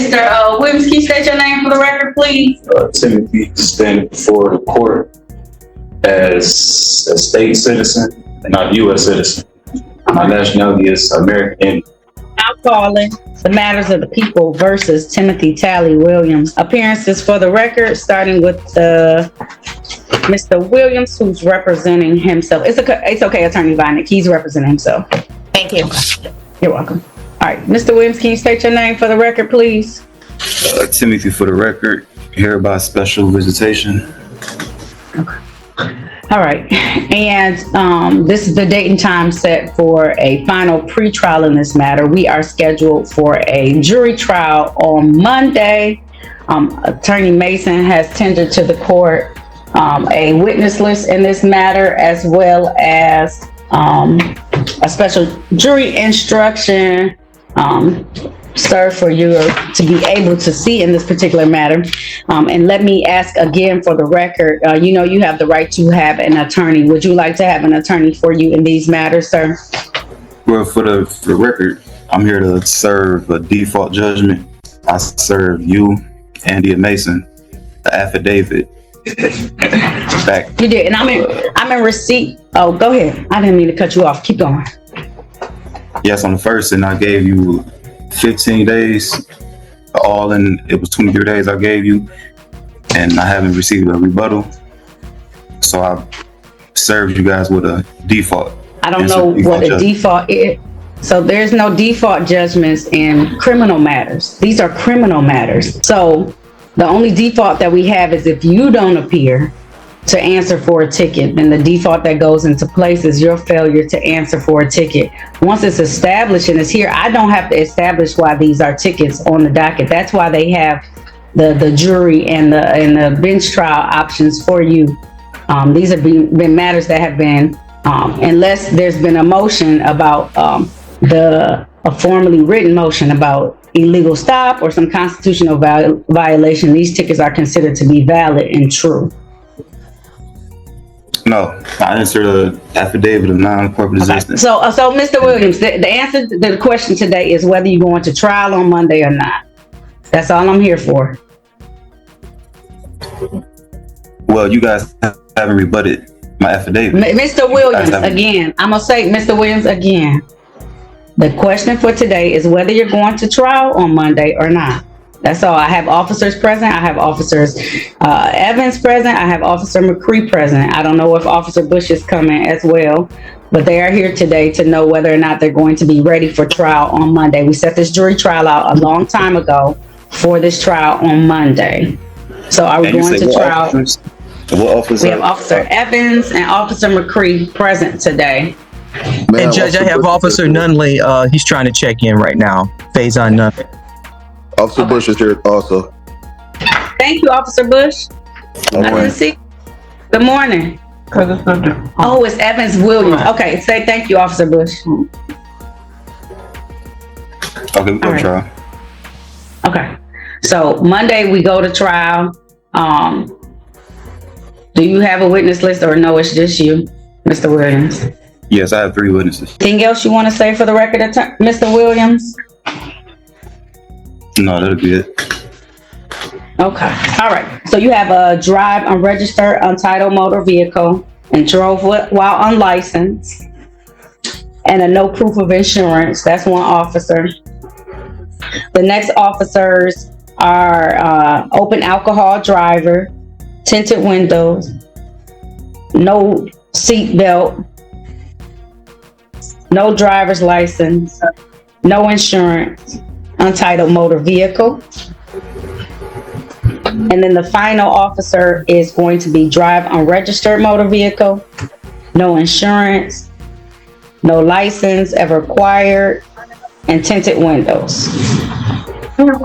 Mr. Williams, can you state your name for the record, please? Timothy, standing before the court as a state citizen, not U.S. citizen. My nationality is American. I'm calling the matters of the people versus Timothy Tally Williams. Appearances for the record, starting with Mr. Williams, who's representing himself. It's okay, Attorney Vinik. He's representing himself. Thank you. You're welcome. All right, Mr. Williams, can you state your name for the record, please? Timothy for the record, here by special visitation. Okay. All right, and this is the date and time set for a final pretrial in this matter. We are scheduled for a jury trial on Monday. Attorney Mason has tendered to the court a witness list in this matter, as well as a special jury instruction served for you to be able to see in this particular matter. And let me ask again for the record, you have the right to have an attorney. Would you like to have an attorney for you in these matters, sir? Well, for the record, I'm here to serve a default judgment. I serve you, Andy Mason, the affidavit. Back. You did, and I'm in receipt. Oh, go ahead. I didn't mean to cut you off. Keep going. Yes, on the first, and I gave you 15 days, it was 23 days I gave you, and I haven't received a rebuttal. So I served you guys with a default. I don't know what a default is. So there's no default judgments in criminal matters. These are criminal matters. So the only default that we have is if you don't appear to answer for a ticket, then the default that goes into place is your failure to answer for a ticket. Once it's established and it's here, I don't have to establish why these are tickets on the docket. That's why they have the jury and the bench trial options for you. These have been matters that have been, unless there's been a motion about a formally written motion about illegal stop or some constitutional violation, these tickets are considered to be valid and true. No, I answered the affidavit of non-corporate existence. So Mr. Williams, the answer to the question today is whether you're going to trial on Monday or not. That's all I'm here for. Well, you guys haven't rebutted my affidavit. Mr. Williams, again, I'm going to say, Mr. Williams, again, the question for today is whether you're going to trial on Monday or not. That's all. I have officers present. I have officers Evans present. I have Officer McCree present. I don't know if Officer Bush is coming as well, but they are here today to know whether or not they're going to be ready for trial on Monday. We set this jury trial out a long time ago for this trial on Monday. So are we going to trial? Officers? What officer? We have Officer Evans and Officer McCree present today. And Judge, I have Officer Nunley. He's trying to check in right now. Faison Nunley. Officer Bush is here also. Thank you, Officer Bush. I didn't see. Good morning. Oh, it's Evans Williams. Okay, say thank you, Officer Bush. Okay, we go to trial. Okay, so Monday we go to trial. Do you have a witness list or no, it's just you, Mr. Williams? Yes, I have 3 witnesses. Anything else you want to say for the record, Mr. Williams? No, that'll be it. Okay. All right. So you have a drive unregistered, untitled motor vehicle and drove while unlicensed, and a no proof of insurance. That's one officer. The next officers are open alcohol driver, tinted windows, no seat belt, no driver's license, no insurance, untitled motor vehicle. And then the final officer is going to be drive unregistered motor vehicle, no insurance, no license ever acquired, and tinted windows. Okay.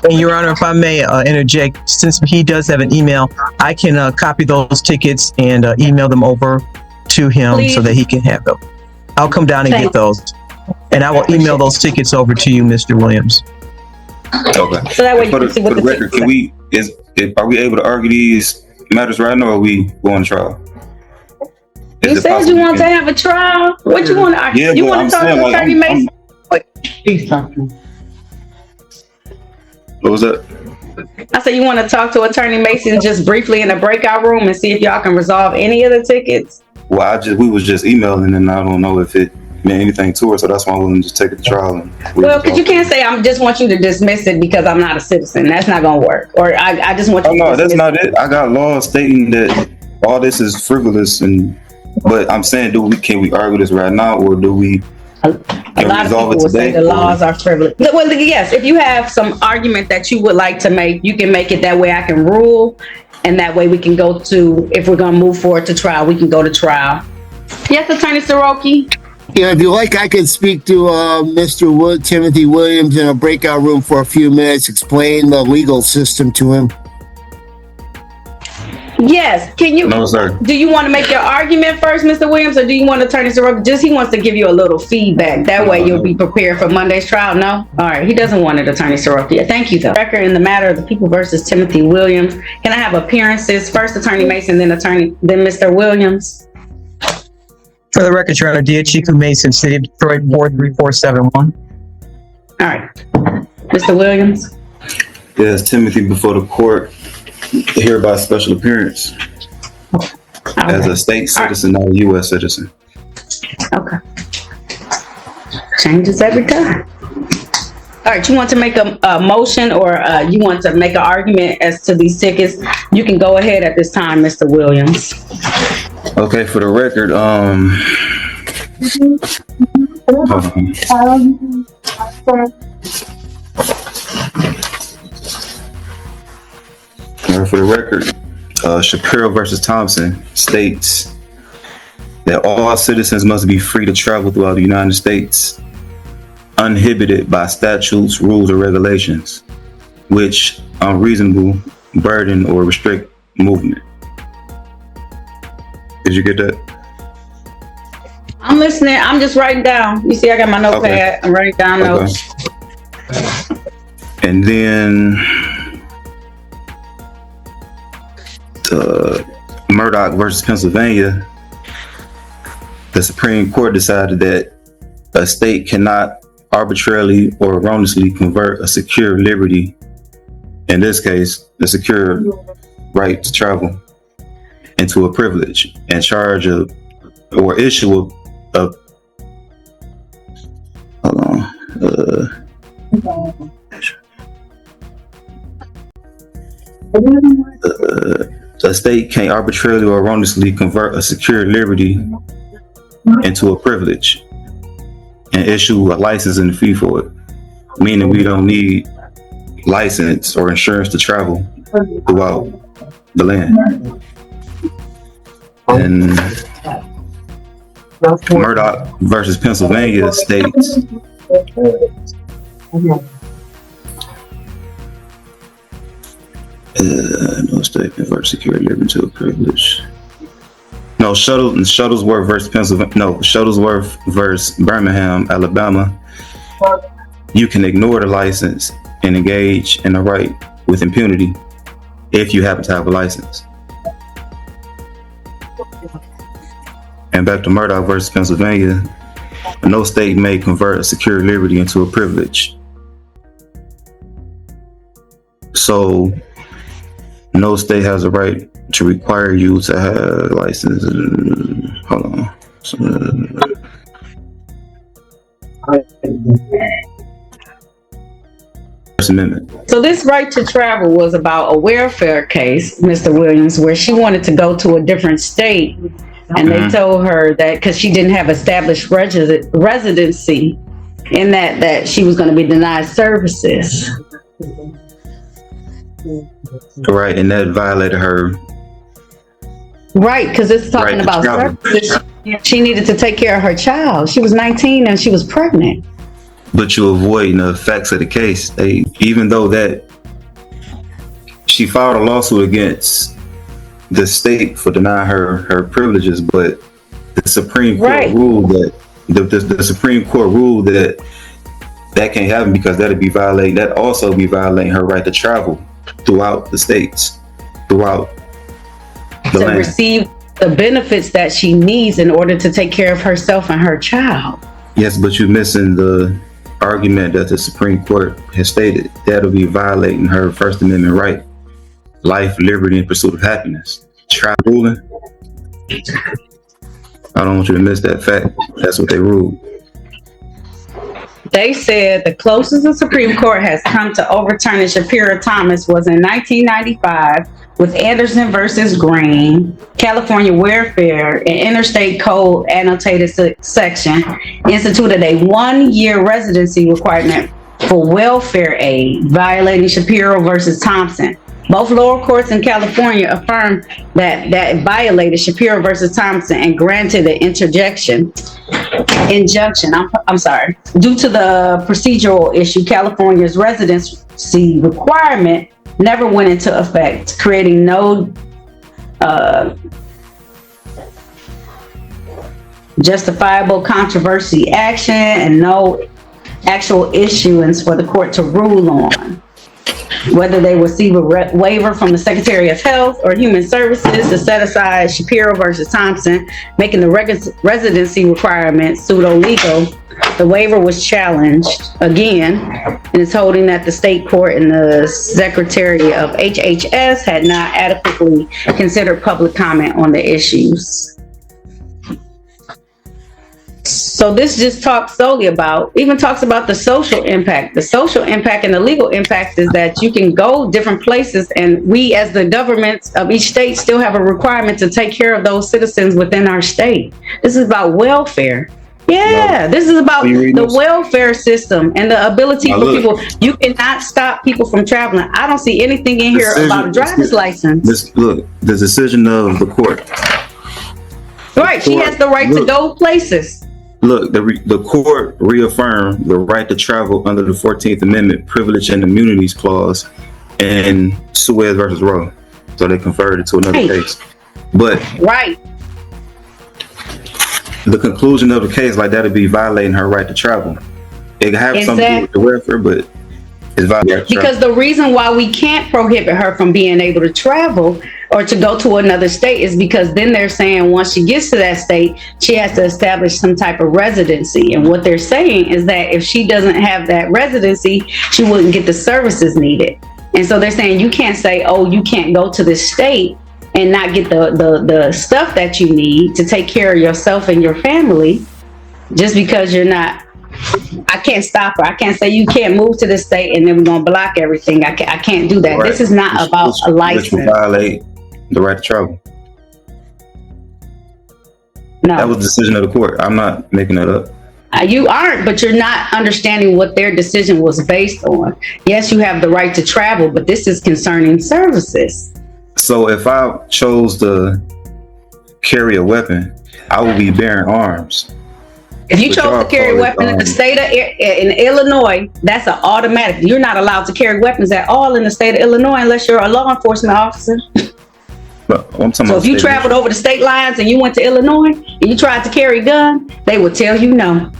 And Your Honor, if I may interject, since he does have an email, I can copy those tickets and email them over to him. Please. So that he can have them. I'll come down and get those. And I will email those tickets over to you, Mr. Williams. Okay. So that way you for can see what the record, are we able to argue these matters right now, or are we going to trial? You said you want to have a trial. What you want to argue? Yeah, you want to talk to Attorney Mason? What was that? I said you want to talk to Attorney Mason just briefly in a breakout room and see if y'all can resolve any of the tickets. Well, we was just emailing, and I don't know if it meant anything to her, so that's why I'm willing to just take it to trial. Well, because you can't say I just want you to dismiss it because I'm not a citizen. That's not gonna work. Or I just want you. Oh no, that's not it. I got laws stating that all this is frivolous, but I'm saying, can we argue this right now, or do we? A lot of people will say the laws are frivolous. Well, yes, if you have some argument that you would like to make, you can make it that way. I can rule, and that way we can go to, if we're going to move forward to trial, we can go to trial. Yes, Attorney Soroki? Yeah, if you like, I can speak to Mr. Timothy Williams in a breakout room for a few minutes, explain the legal system to him. Yes. Can you? No, sir. Do you want to make your argument first, Mr. Williams, or do you want Attorney Soroki? He wants to give you a little feedback. That way you'll be prepared for Monday's trial. No? All right. He doesn't want it, Attorney Soroki. Thank you, though. Record in the matter of the People versus Timothy Williams. Can I have appearances? First, Attorney Mason, then Mr. Williams. For the record, Your Honor, Diachiku Mason, City of Detroit, 43471. All right. Mr. Williams. Yes, Timothy before the court, hereby special appearance as a state citizen, not a U.S. citizen. Okay. Changes every time. All right, you want to make a motion, or you want to make an argument as to these tickets? You can go ahead at this time, Mr. Williams. Okay, for the record, for the record, Shapiro versus Thompson states that all citizens must be free to travel throughout the United States, uninhibited by statutes, rules, or regulations, which unreasonable burden or restrict movement. Did you get that? I'm listening. I'm just writing down. You see, I got my notepad. Okay. I'm writing down notes. And then Murdoch versus Pennsylvania, the Supreme Court decided that a state cannot arbitrarily or erroneously convert a secure liberty, in this case, the secure right to travel, into a privilege and charge or issue a state can't arbitrarily or erroneously convert a secure liberty into a privilege and issue a license and a fee for it, meaning we don't need license or insurance to travel throughout the land. And Murdoch versus Pennsylvania states no state convert secure liberty to a privilege. No, Shuttlesworth versus Pennsylvania. No, Shuttlesworth versus Birmingham, Alabama. You can ignore the license and engage in a right with impunity if you happen to have a license. And back to Murdoch versus Pennsylvania, no state may convert a secure liberty into a privilege. So no state has a right to require you to have a license. Hold on. First Amendment. So this right to travel was about a welfare case, Mr. Williams, where she wanted to go to a different state, and they told her that because she didn't have established residency, in that she was going to be denied services. Right, and that violated her. Right, because it's talking right about services. She needed to take care of her child. She was 19 and she was pregnant. But you avoid the effects of the case. Even though that she filed a lawsuit against the state for denying her privileges, but the Supreme Court ruled that the Supreme Court ruled that can't happen because that also be violating her right to travel throughout the states, throughout the land, receive the benefits that she needs in order to take care of herself and her child. Yes, but you're missing the argument that the Supreme Court has stated that'll be violating her First Amendment right, life, liberty, and pursuit of happiness. Trial ruling. I don't want you to miss that fact. That's what they ruled. They said the closest the Supreme Court has come to overturning Shapiro Thomas was in 1995 with Anderson versus Green, California Welfare and Interstate Code annotated section instituted a 1-year residency requirement for welfare aid, violating Shapiro versus Thompson. Both lower courts in California affirmed that it violated Shapiro versus Thompson and granted an injunction. I'm sorry. Due to the procedural issue, California's residency requirement never went into effect, creating no justifiable controversy action and no actual issuance for the court to rule on. Whether they receive a waiver from the Secretary of Health or Human Services to set aside Shapiro versus Thompson, making the residency requirement pseudo-legal, the waiver was challenged again and is holding that the state court and the Secretary of HHS had not adequately considered public comment on the issues. So this just talks solely about, even talks about the social impact. The social impact and the legal impact is that you can go different places, and we as the governments of each state still have a requirement to take care of those citizens within our state. This is about welfare. Yeah, this is about the welfare system and the ability for people. You cannot stop people from traveling. I don't see anything in here about a driver's license. The decision of the court. Right, she has the right to go places. Look, the court reaffirmed the right to travel under the 14th Amendment Privilege and Immunities Clause in Suez versus Roe. So they conferred it to another case. But the conclusion of a case like that would be violating her right to travel. It have something to do with the welfare, but it's violating. Because the reason why we can't prohibit her from being able to travel or to go to another state is because then they're saying once she gets to that state, she has to establish some type of residency. And what they're saying is that if she doesn't have that residency, she wouldn't get the services needed. And so they're saying you can't say, oh, you can't go to this state and not get the stuff that you need to take care of yourself and your family just because you're not. I can't stop her. I can't say you can't move to this state and then we're going to block everything. I can't do that. Right. This is not about a license. Which will violate the right to travel. No. That was the decision of the court. I'm not making that up. You aren't, but you're not understanding what their decision was based on. Yes, you have the right to travel, but this is concerning services. So if I chose to carry a weapon, I would be bearing arms. If you chose to carry a weapon in the state of in Illinois, that's an automatic. You're not allowed to carry weapons at all in the state of Illinois unless you're a law enforcement officer. So if you traveled over the state lines and you went to Illinois and you tried to carry a gun, they would tell you no.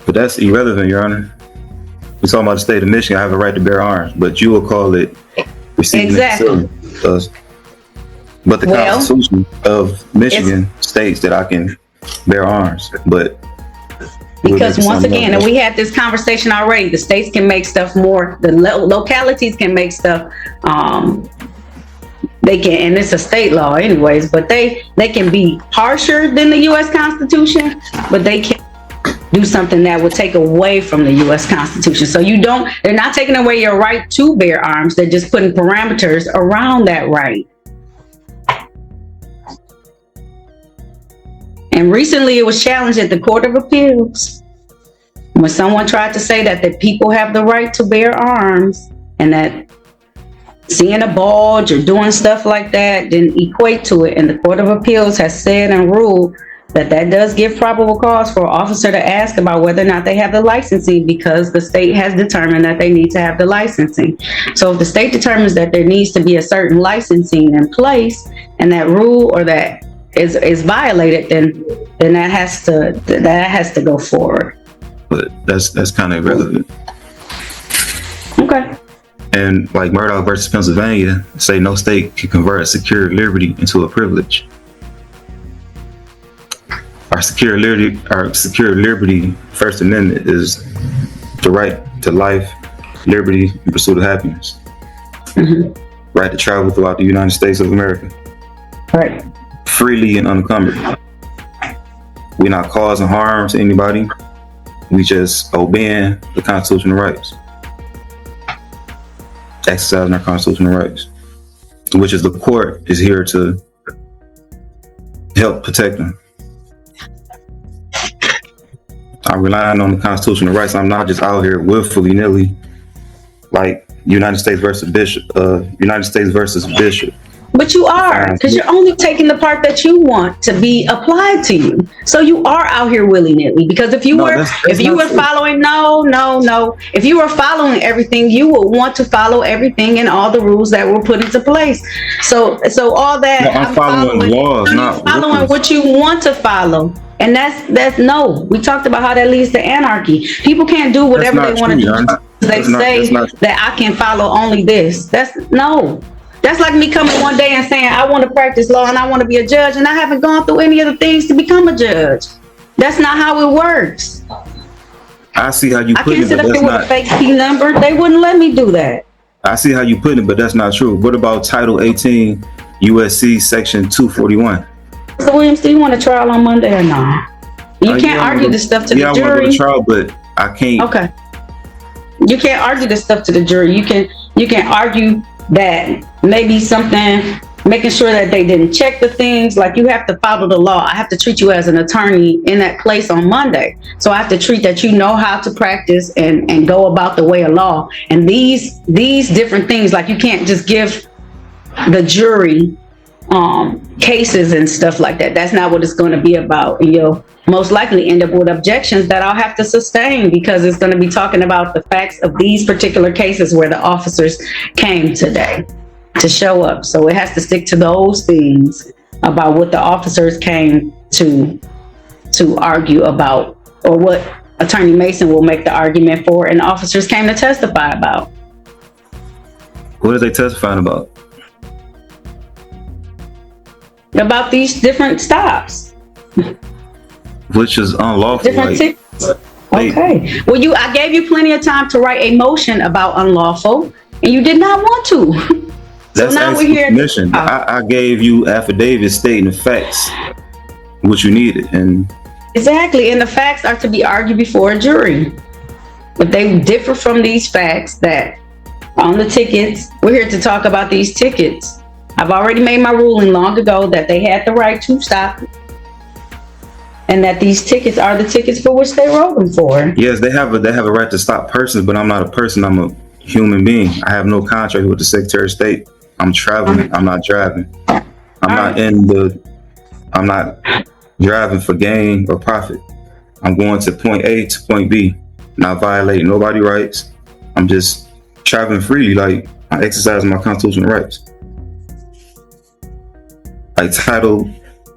But that's irrelevant, Your Honor. We're talking about the state of Michigan. I have a right to bear arms, but you will call it receiving exactly. But the Constitution of Michigan states that I can bear arms, but because once again, and we had this conversation already, the states can make stuff more, the localities can make stuff, they can, and it's a state law anyways, but they can be harsher than the U.S. Constitution, but they can do something that would take away from the U.S. Constitution. So they're not taking away your right to bear arms, they're just putting parameters around that right. And recently it was challenged at the Court of Appeals when someone tried to say that the people have the right to bear arms and that seeing a bulge or doing stuff like that didn't equate to it. And the Court of Appeals has said and ruled that does give probable cause for an officer to ask about whether or not they have the licensing because the state has determined that they need to have the licensing. So if the state determines that there needs to be a certain licensing in place and that rule or that is violated, then that has to go forward. But that's kind of irrelevant. Okay. And like Murdoch versus Pennsylvania, say no state can convert a secured liberty into a privilege. Our secured liberty, First Amendment is the right to life, liberty, and pursuit of happiness. Right to travel throughout the United States of America. Right. Freely and unencumbered. We're not causing harm to anybody. We just obeying the constitutional rights. Exercising our constitutional rights. Which is the court is here to help protect them. I'm relying on the constitutional rights. I'm not just out here willfully nilly like United States versus Bishop. But you are, because you're only taking the part that you want to be applied to you. So you are out here willy-nilly. Because if you were following, if you were following everything, you would want to follow everything and all the rules that were put into place. So all that No, I'm following laws, not following rules. what you want to follow. And that's no. We talked about how that leads to anarchy. People can't do whatever they want to do. They say that I can follow only this. That's like me coming one day and saying, I want to practice law and I want to be a judge, and I haven't gone through any of the things to become a judge. That's not how it works. I see how you I put can't it, sit but up that's here with a not. fake P number. They wouldn't let me do that. I see how you put it, but that's not true. What about Title 18 USC Section 241? So Williams, do you want a trial on Monday or not? You can't argue this stuff to the I want to go jury. to trial, but I can't. Okay. You can't argue this stuff to the jury. You can argue that maybe something, making sure that they didn't check the things. Like, you have to follow the law. I have to treat you as an attorney in that place on Monday. So I have to treat that you know how to practice and go about the way of law. And these different things, like, you can't just give the jury cases and stuff like that. That's not what it's going to be about. And you'll most likely end up with objections that I'll have to sustain, because it's going to be talking about the facts of these particular cases where the officers came today to show up. So it has to stick to those things about what the officers came to argue about, or what Attorney Mason will make the argument for, and the officers came to testify about. What are they testifying about? About these different stops. Which is unlawful. Different tickets. Okay. Well, I gave you plenty of time to write a motion about unlawful, and you did not want to. That's so now we're here. Permission. I gave you affidavits stating the facts, what you needed, and Exactly, and the facts are to be argued before a jury. If they differ from these facts that on the tickets, we're here to talk about these tickets. I've already made my ruling long ago that they had the right to stop, and that these tickets are the tickets for which they wrote them for. yes, they have a right to stop persons, but I'm not a person. I'm a human being. I have no contract with the Secretary of State. I'm traveling. I'm not driving. I'm not driving for gain or profit. I'm going to point A to point B, not violating nobody's rights. I'm just traveling freely, like I exercise my constitutional rights. Like Title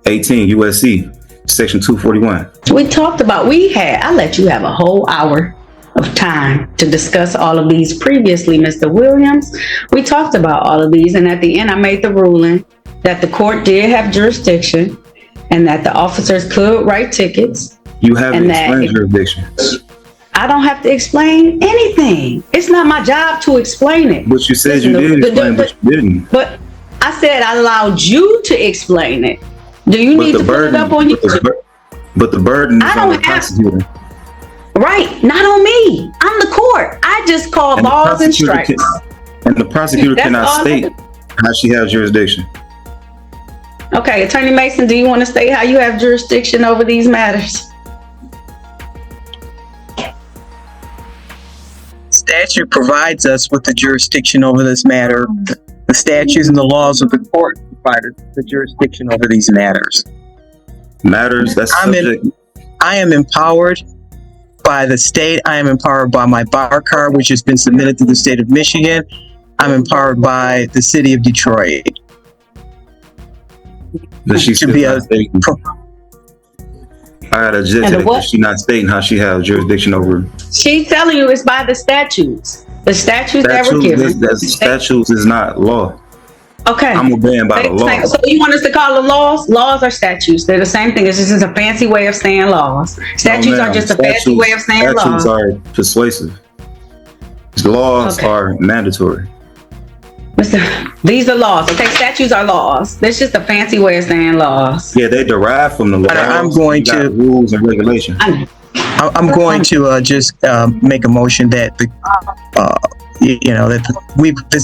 18 USC Section 241. I let you have a whole hour of time to discuss all of these previously, Mr. Williams. We talked about all of these, and at the end I made the ruling that the court did have jurisdiction and that the officers could write tickets. You haven't explained jurisdiction. I don't have to explain anything. It's not my job to explain it. But you said you did explain, but you didn't. But I said I allowed you to explain it. Do you need to put it up on YouTube? But the burden is on the prosecutor. Right, not on me. I'm the court. I just call balls and strikes. And the prosecutor cannot state how she has jurisdiction. Okay, Attorney Mason, do you want to state how you have jurisdiction over these matters? Statute provides us with the jurisdiction over this matter. The statutes and the laws of the court provide the jurisdiction over these matters. That's subject. I am empowered by the state. I am empowered by my bar card, which has been submitted to the state of Michigan. I'm empowered by the city of Detroit. She's I got to object to that. She's not stating how she has jurisdiction over. She's telling you it's by the statutes. The statutes that were given. Statutes is not law. Okay. I'm obeying by the law. So you want us to call them laws? Laws are statutes. They're the same thing. It's just a fancy way of saying laws. Statutes No, are ma'am. just a fancy way of saying Statutes laws. are persuasive. Laws Okay. are mandatory. These are laws. Okay, statutes are laws. That's just a fancy way of saying laws. Yeah, they derive from the law. I'm going You got to- rules and regulations. I'm going to just make a motion that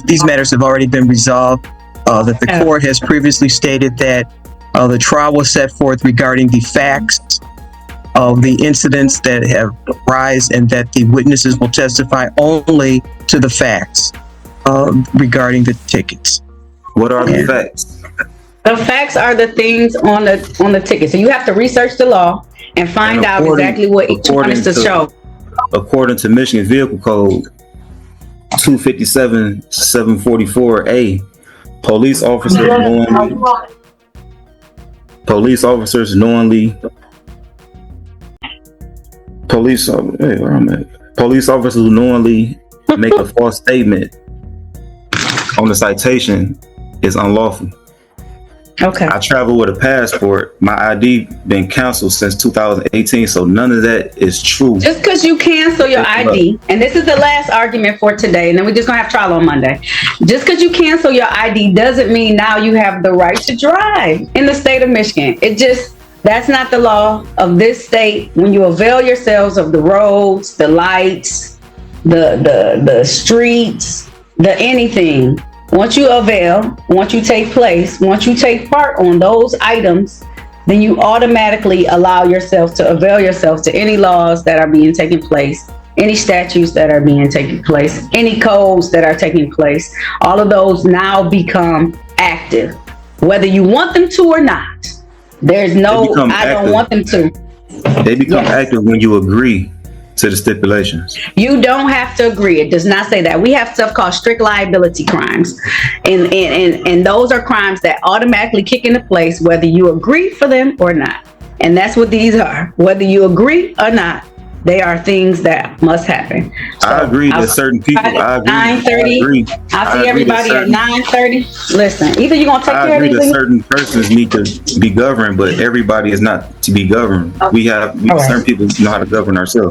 these matters have already been resolved. That the court has previously stated that the trial was set forth regarding the facts of the incidents that have arisen, and that the witnesses will testify only to the facts regarding the tickets. What are the facts? The facts are the things on the ticket. So you have to research the law and find out exactly what each one is to show. According to Michigan Vehicle Code 257-744A, police officers knowingly make a false statement on the citation is unlawful. Okay. I travel with a passport. My ID been canceled since 2018, so none of that is true. Just because you cancel your ID, and this is the last argument for today, and then we're just gonna have trial on Monday. Just because you cancel your ID doesn't mean now you have the right to drive in the state of Michigan. That's not the law of this state. When you avail yourselves of the roads, the lights, the streets, the anything. Once you avail, once you take part on those items, then you automatically allow yourself to avail yourself to any laws that are being taken place, any statutes that are being taken place, any codes that are taking place. All of those now become active, whether you want them to or not. There's no, I don't want them to. They become active when you agree to the stipulations. You don't have to agree. It does not say that. We have stuff called strict liability crimes. And those are crimes that automatically kick into place whether you agree for them or not. And that's what these are. Whether you agree or not, they are things that must happen. So I agree that certain people, I agree. 9:30. I'll see everybody at 9:30. Listen, either you're going to take I care of agree that these. certain persons need to be governed, but everybody is not to be governed. We have certain people know how to govern ourselves.